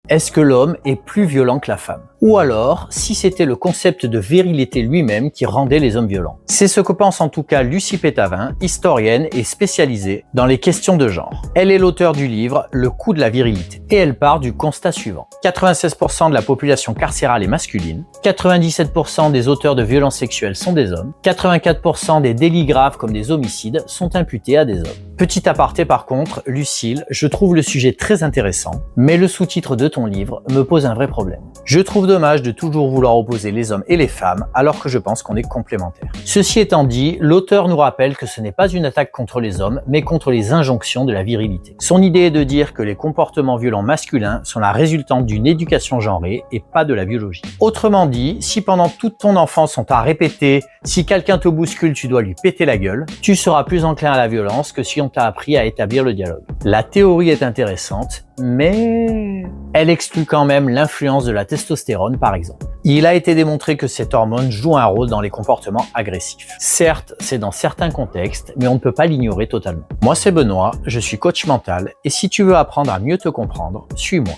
Est-ce que l'homme est plus violent que la femme? Ou alors, si c'était le concept de virilité lui-même qui rendait les hommes violents? C'est ce que pense en tout cas Lucie Pétavin, historienne et spécialisée dans les questions de genre. Elle est l'auteure du livre Le coût de la virilité. Et elle part du constat suivant. 96% de la population carcérale est masculine, 97% des auteurs de violences sexuelles sont des hommes, 84% des délits graves comme des homicides sont imputés à des hommes. Petit aparté par contre, Lucille, je trouve le sujet très intéressant, mais le sous-titre de ton livre me pose un vrai problème. Je trouve dommage de toujours vouloir opposer les hommes et les femmes alors que je pense qu'on est complémentaires. Ceci étant dit, l'auteur nous rappelle que ce n'est pas une attaque contre les hommes, mais contre les injonctions de la virilité. Son idée est de dire que les comportements violents masculins sont la résultante d'une éducation genrée et pas de la biologie. Autrement dit, si pendant toute ton enfance on t'a répété « si quelqu'un te bouscule, tu dois lui péter la gueule », tu seras plus enclin à la violence que si on t'a appris à établir le dialogue. La théorie est intéressante, mais elle exclut quand même l'influence de la testostérone par exemple. Il a été démontré que cette hormone joue un rôle dans les comportements agressifs. Certes, c'est dans certains contextes, mais on ne peut pas l'ignorer totalement. Moi c'est Benoît, je suis coach mental, et si tu veux apprendre à mieux te comprendre, suis-moi.